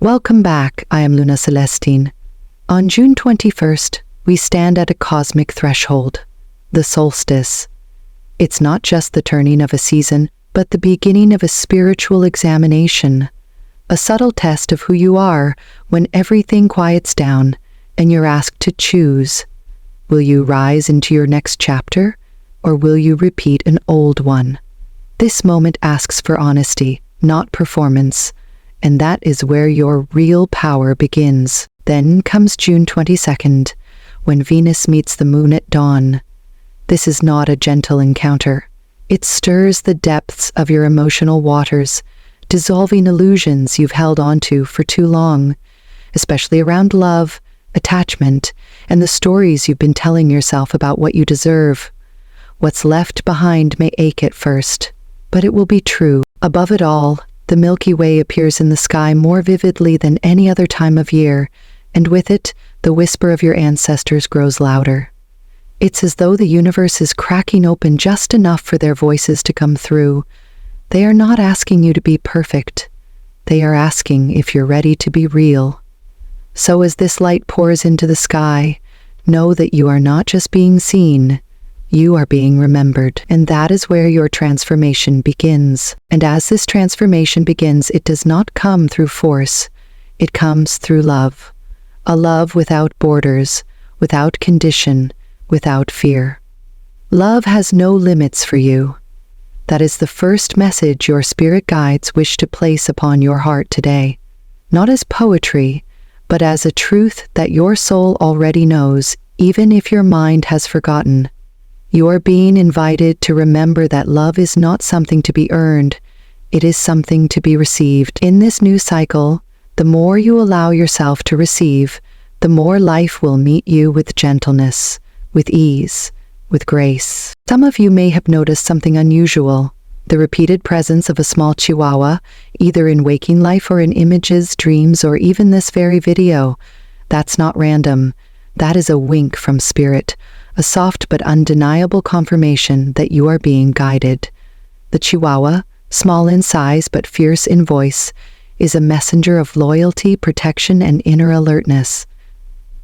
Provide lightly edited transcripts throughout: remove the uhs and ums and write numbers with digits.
Welcome back, I am Luna Celestine. On June 21st, we stand at a cosmic threshold, the solstice. It's not just the turning of a season, but the beginning of a spiritual examination, a subtle test of who you are when everything quiets down and you're asked to choose. Will you rise into your next chapter, or will you repeat an old one? This moment asks for honesty, not performance, and that is where your real power begins. Then comes June 22nd, when Venus meets the moon at dawn. This is not a gentle encounter. It stirs the depths of your emotional waters, dissolving illusions you've held onto for too long, especially around love, attachment, and the stories you've been telling yourself about what you deserve. What's left behind may ache at first, but it will be true. Above it all, the Milky Way appears in the sky more vividly than any other time of year, and with it, the whisper of your ancestors grows louder. It's as though the universe is cracking open just enough for their voices to come through. They are not asking you to be perfect. They are asking if you're ready to be real. So as this light pours into the sky, know that you are not just being seen, you are being remembered, and that is where your transformation begins. And as this transformation begins, it does not come through force. It comes through love. A love without borders, without condition, without fear. Love has no limits for you. That is the first message your spirit guides wish to place upon your heart today. Not as poetry, but as a truth that your soul already knows, even if your mind has forgotten. You are being invited to remember that love is not something to be earned, it is something to be received. In this new cycle, the more you allow yourself to receive, the more life will meet you with gentleness, with ease, with grace. Some of you may have noticed something unusual, the repeated presence of a small chihuahua, either in waking life or in images, dreams, or even this very video. That's not random. That is a wink from spirit. A soft but undeniable confirmation that you are being guided. The Chihuahua, small in size but fierce in voice, is a messenger of loyalty, protection, and inner alertness.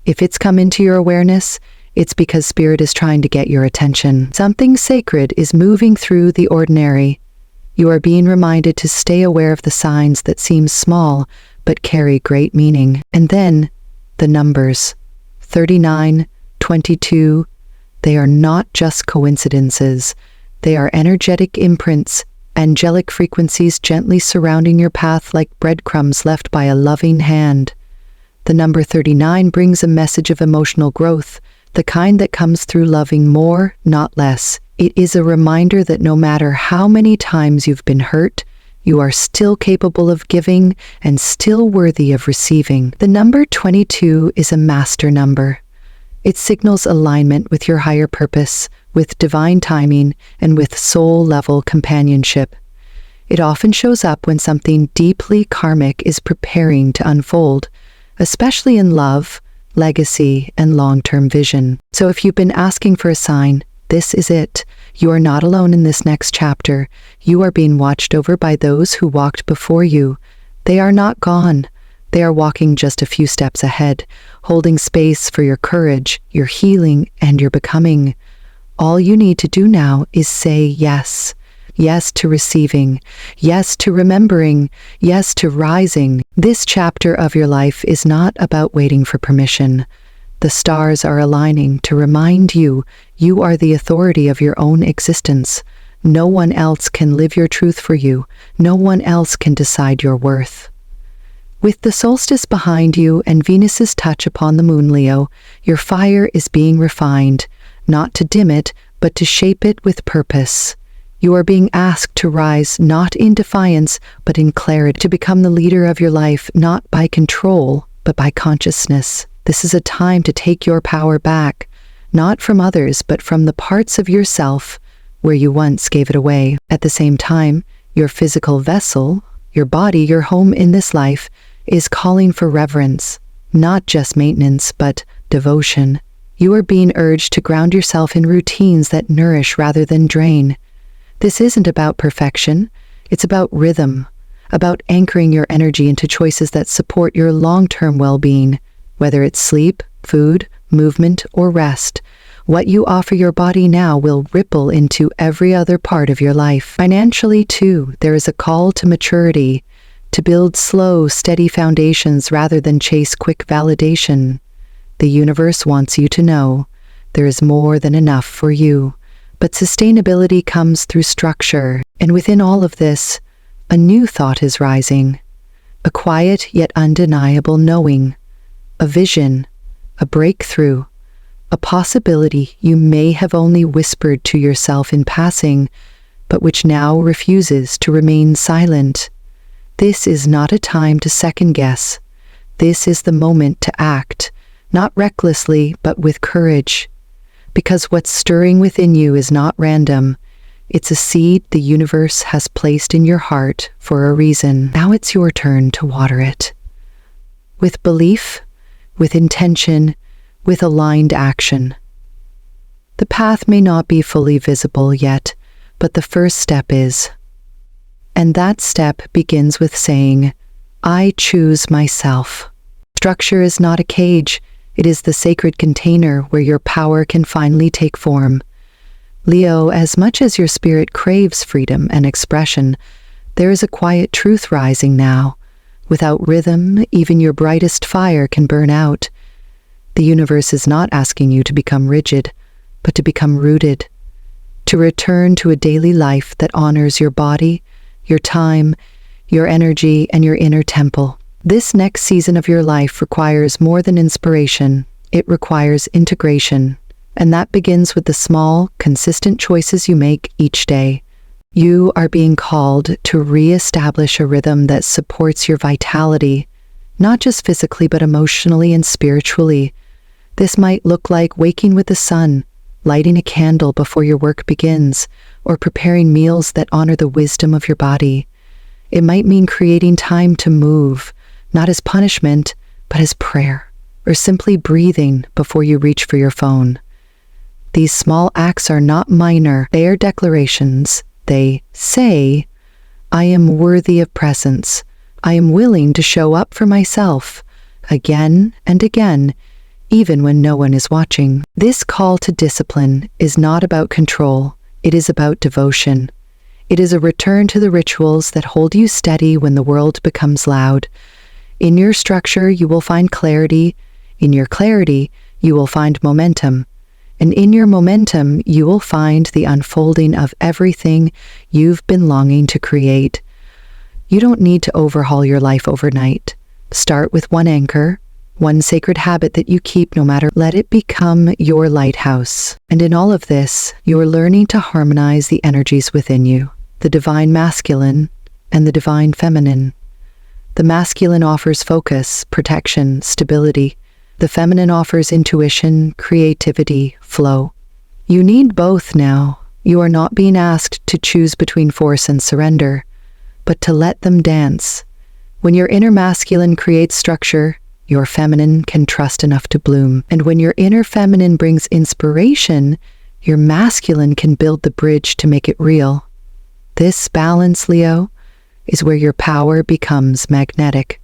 If it's come into your awareness, it's because Spirit is trying to get your attention. Something sacred is moving through the ordinary. You are being reminded to stay aware of the signs that seem small but carry great meaning. And then, the numbers. 39, 22, they are not just coincidences. They are energetic imprints, angelic frequencies gently surrounding your path like breadcrumbs left by a loving hand. The number 39 brings a message of emotional growth, the kind that comes through loving more, not less. It is a reminder that no matter how many times you've been hurt, you are still capable of giving and still worthy of receiving. The number 22 is a master number. It signals alignment with your higher purpose, with divine timing, and with soul-level companionship. It often shows up when something deeply karmic is preparing to unfold, especially in love, legacy, and long-term vision. So if you've been asking for a sign, this is it. You are not alone in this next chapter. You are being watched over by those who walked before you. They are not gone. They are walking just a few steps ahead, holding space for your courage, your healing, and your becoming. All you need to do now is say yes. Yes to receiving. Yes to remembering. Yes to rising. This chapter of your life is not about waiting for permission. The stars are aligning to remind you you are the authority of your own existence. No one else can live your truth for you. No one else can decide your worth. With the solstice behind you and Venus's touch upon the moon, Leo, your fire is being refined, not to dim it, but to shape it with purpose. You are being asked to rise not in defiance, but in clarity, to become the leader of your life, not by control, but by consciousness. This is a time to take your power back, not from others, but from the parts of yourself where you once gave it away. At the same time, your physical vessel, your body, your home in this life, is calling for reverence, not just maintenance, but devotion. You are being urged to ground yourself in routines that nourish rather than drain. This isn't about perfection, it's about rhythm. about anchoring your energy into choices that support your long-term well-being, whether it's sleep, food, movement, or rest. What you offer your body now will ripple into every other part of your life. Financially, too, there is a call to maturity, to build slow, steady foundations rather than chase quick validation. The universe wants you to know there is more than enough for you. But sustainability comes through structure, and within all of this, a new thought is rising. A quiet yet undeniable knowing, a vision, a breakthrough, a possibility you may have only whispered to yourself in passing, but which now refuses to remain silent. This is not a time to second-guess. This is the moment to act, not recklessly, but with courage. Because what's stirring within you is not random. It's a seed the universe has placed in your heart for a reason. Now it's your turn to water it. With belief, with intention, with aligned action. The path may not be fully visible yet, but the first step is. And that step begins with saying, I choose myself. Structure is not a cage. It is the sacred container where your power can finally take form. Leo, as much as your spirit craves freedom and expression, there is a quiet truth rising now. Without rhythm, even your brightest fire can burn out. The universe is not asking you to become rigid, but to become rooted, to return to a daily life that honors your body, your time, your energy, and your inner temple. This next season of your life requires more than inspiration. It requires integration, and that begins with the small, consistent choices you make each day. You are being called to re-establish a rhythm that supports your vitality, not just physically but emotionally and spiritually. This might look like waking with the sun, lighting a candle before your work begins, or preparing meals that honor the wisdom of your body. It might mean creating time to move, not as punishment, but as prayer, or simply breathing before you reach for your phone. These small acts are not minor, they are declarations. They say, I am worthy of presence. I am willing to show up for myself, again and again, even when no one is watching. This call to discipline is not about control, it is about devotion. It is a return to the rituals that hold you steady when the world becomes loud. In your structure, you will find clarity. In your clarity, you will find momentum. And in your momentum, you will find the unfolding of everything you've been longing to create. You don't need to overhaul your life overnight. Start with one anchor, one sacred habit that you keep no matter. Let it become your lighthouse. And in all of this, you are learning to harmonize the energies within you, the divine masculine and the divine feminine. The masculine offers focus, protection, stability. The feminine offers intuition, creativity, flow. You need both now. You are not being asked to choose between force and surrender, but to let them dance. When your inner masculine creates structure, your feminine can trust enough to bloom. And when your inner feminine brings inspiration, your masculine can build the bridge to make it real. This balance, Leo, is where your power becomes magnetic.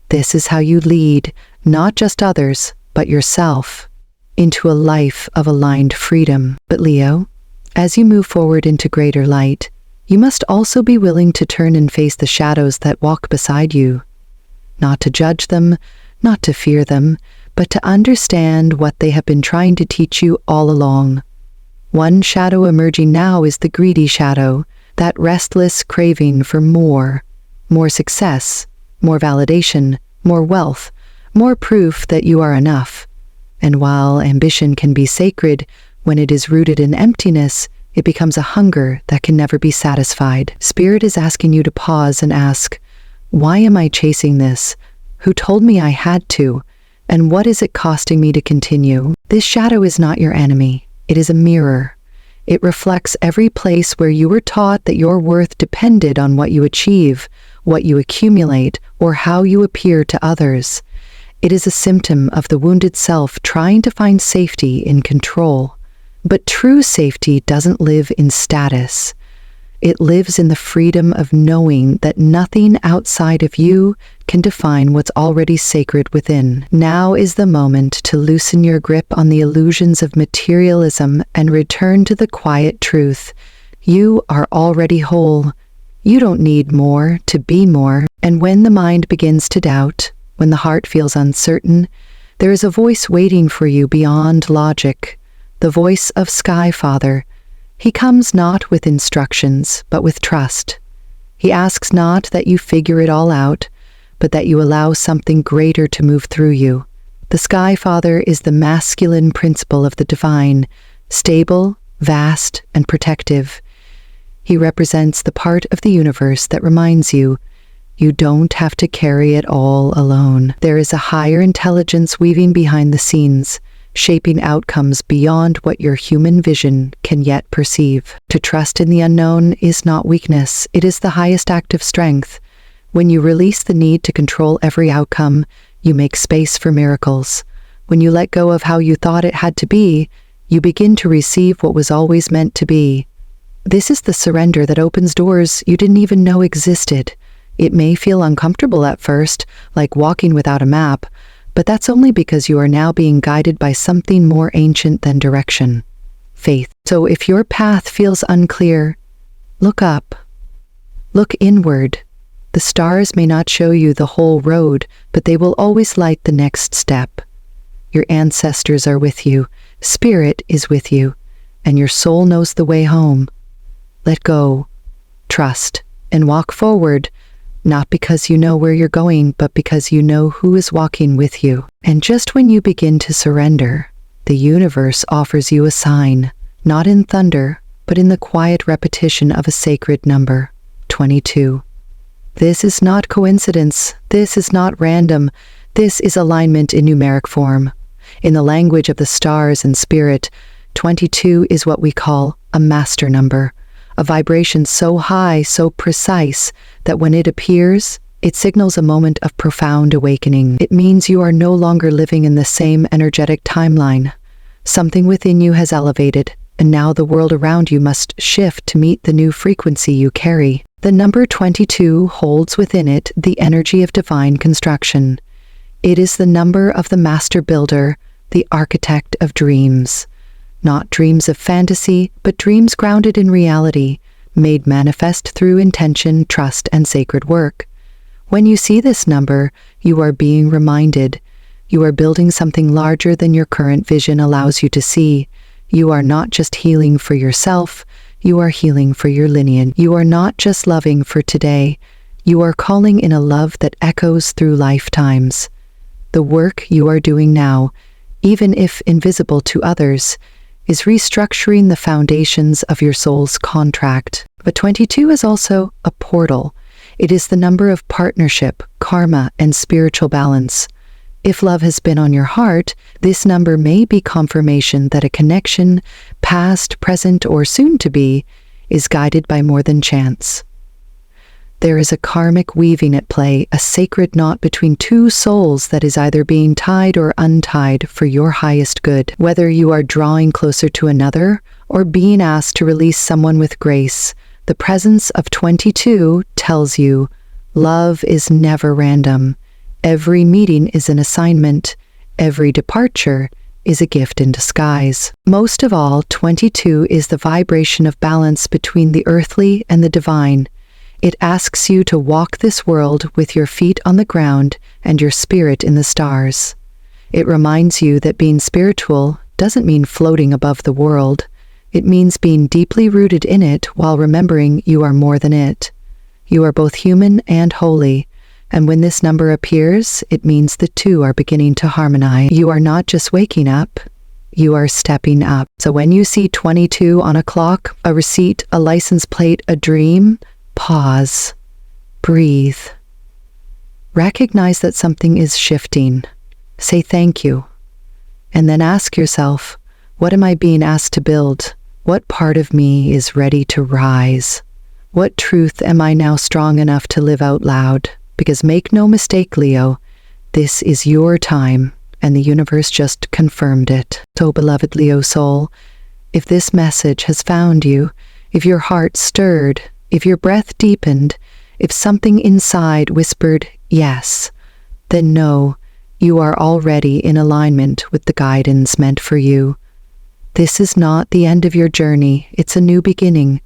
This is how you lead, not just others, but yourself, into a life of aligned freedom. But Leo, as you move forward into greater light, you must also be willing to turn and face the shadows that walk beside you. Not to judge them, not to fear them, but to understand what they have been trying to teach you all along. One shadow emerging now is the greedy shadow, that restless craving for more success, more validation, more wealth, more proof that you are enough. And while ambition can be sacred, when it is rooted in emptiness, it becomes a hunger that can never be satisfied. Spirit is asking you to pause and ask, why am I chasing this? Who told me I had to? And what is it costing me to continue? This shadow is not your enemy. It is a mirror. It reflects every place where you were taught that your worth depended on what you achieve, what you accumulate, or how you appear to others. It is a symptom of the wounded self trying to find safety in control. But true safety doesn't live in status. It lives in the freedom of knowing that nothing outside of you can define what's already sacred within. Now is the moment to loosen your grip on the illusions of materialism and return to the quiet truth. You are already whole. You don't need more to be more. And when the mind begins to doubt, when the heart feels uncertain, there is a voice waiting for you beyond logic, the voice of Sky Father. He comes not with instructions, but with trust. He asks not that you figure it all out, but that you allow something greater to move through you. The Sky Father is the masculine principle of the divine, stable, vast, and protective. He represents the part of the universe that reminds you, you don't have to carry it all alone. There is a higher intelligence weaving behind the scenes, shaping outcomes beyond what your human vision can yet perceive. To trust in the unknown is not weakness, it is the highest act of strength. When you release the need to control every outcome, you make space for miracles. When you let go of how you thought it had to be, you begin to receive what was always meant to be. This is the surrender that opens doors you didn't even know existed. It may feel uncomfortable at first, like walking without a map, but that's only because you are now being guided by something more ancient than direction, faith. So if your path feels unclear, look up. Look inward. The stars may not show you the whole road, but they will always light the next step. Your ancestors are with you, spirit is with you, and your soul knows the way home. Let go, trust, and walk forward, not because you know where you're going, but because you know who is walking with you. And just when you begin to surrender, the universe offers you a sign, not in thunder, but in the quiet repetition of a sacred number, 22. This is not coincidence. This is not random. This is alignment in numeric form. In the language of the stars and spirit, 22 is what we call a master number. A vibration so high, so precise, that when it appears, it signals a moment of profound awakening. It means you are no longer living in the same energetic timeline. Something within you has elevated, and now the world around you must shift to meet the new frequency you carry. The number 22 holds within it the energy of divine construction. It is the number of the master builder, the architect of dreams. Not dreams of fantasy, but dreams grounded in reality, made manifest through intention, trust, and sacred work. When you see this number, you are being reminded. You are building something larger than your current vision allows you to see. You are not just healing for yourself, you are healing for your lineage. You are not just loving for today, you are calling in a love that echoes through lifetimes. The work you are doing now, even if invisible to others, is restructuring the foundations of your soul's contract. But 22 is also a portal. It is the number of partnership, karma, and spiritual balance. If love has been on your heart, this number may be confirmation that a connection, past, present, or soon to be, is guided by more than chance. There is a karmic weaving at play, a sacred knot between two souls that is either being tied or untied for your highest good. Whether you are drawing closer to another or being asked to release someone with grace, the presence of 22 tells you love is never random. Every meeting is an assignment. Every departure is a gift in disguise. Most of all, 22 is the vibration of balance between the earthly and the divine. It asks you to walk this world with your feet on the ground and your spirit in the stars. It reminds you that being spiritual doesn't mean floating above the world. It means being deeply rooted in it while remembering you are more than it. You are both human and holy, and when this number appears, it means the two are beginning to harmonize. You are not just waking up, you are stepping up. So when you see 22 on a clock, a receipt, a license plate, a dream, pause, breathe. Recognize that something is shifting. Say thank you. And then ask yourself, what am I being asked to build? What part of me is ready to rise? What truth am I now strong enough to live out loud? Because make no mistake, Leo, this is your time, and the universe just confirmed it. So, beloved Leo soul, if this message has found you, if your heart stirred, if your breath deepened, if something inside whispered yes, then know you are already in alignment with the guidance meant for you. This is not the end of your journey, it's a new beginning.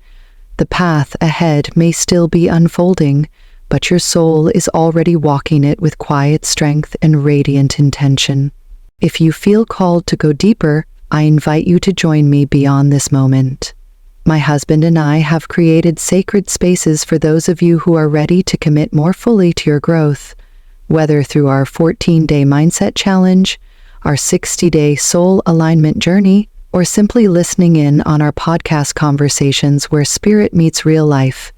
The path ahead may still be unfolding, but your soul is already walking it with quiet strength and radiant intention. If you feel called to go deeper, I invite you to join me beyond this moment. My husband and I have created sacred spaces for those of you who are ready to commit more fully to your growth, whether through our 14-day mindset challenge, our 60-day soul alignment journey, or simply listening in on our podcast conversations where spirit meets real life.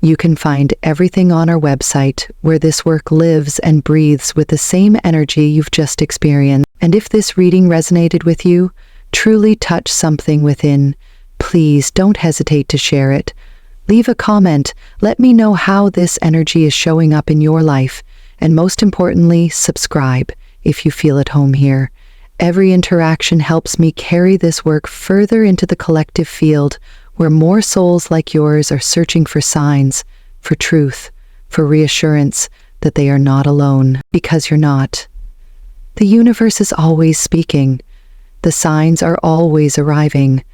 You can find everything on our website where this work lives and breathes with the same energy you've just experienced. And if this reading resonated with you, truly touched something within, please don't hesitate to share it. Leave a comment, let me know how this energy is showing up in your life, and most importantly, subscribe if you feel at home here. Every interaction helps me carry this work further into the collective field where more souls like yours are searching for signs, for truth, for reassurance that they are not alone, because you're not. The universe is always speaking. The signs are always arriving.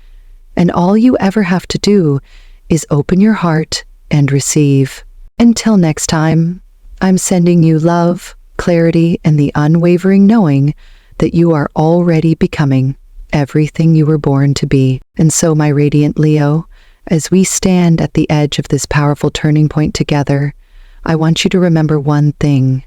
And all you ever have to do is open your heart and receive. Until next time, I'm sending you love, clarity, and the unwavering knowing that you are already becoming everything you were born to be. And so, my radiant Leo, as we stand at the edge of this powerful turning point together, I want you to remember one thing.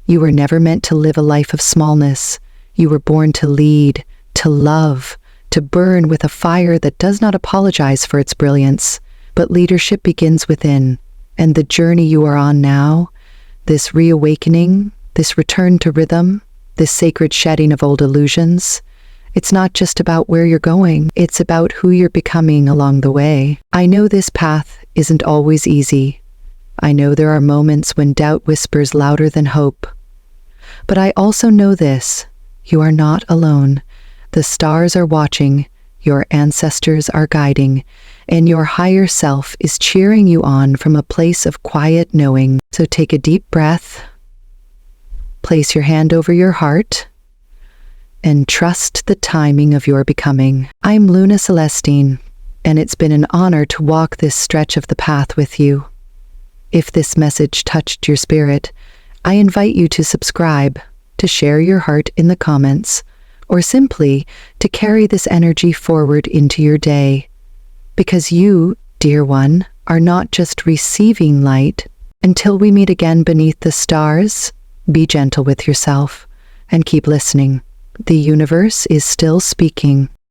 You were never meant to live a life of smallness. You were born to lead, to love, to burn with a fire that does not apologize for its brilliance. But leadership begins within, and the journey you are on now, this reawakening, this return to rhythm, this sacred shedding of old illusions, it's not just about where you're going, it's about who you're becoming along the way. I know this path isn't always easy. I know there are moments when doubt whispers louder than hope. But I also know this, you are not alone. The stars are watching, your ancestors are guiding, and your higher self is cheering you on from a place of quiet knowing. So take a deep breath, place your hand over your heart, and trust the timing of your becoming. I'm Luna Celestine, and it's been an honor to walk this stretch of the path with you. If this message touched your spirit, I invite you to subscribe, to share your heart in the comments, or simply to carry this energy forward into your day. Because you, dear one, are not just receiving light. Until we meet again beneath the stars, be gentle with yourself and keep listening. The universe is still speaking.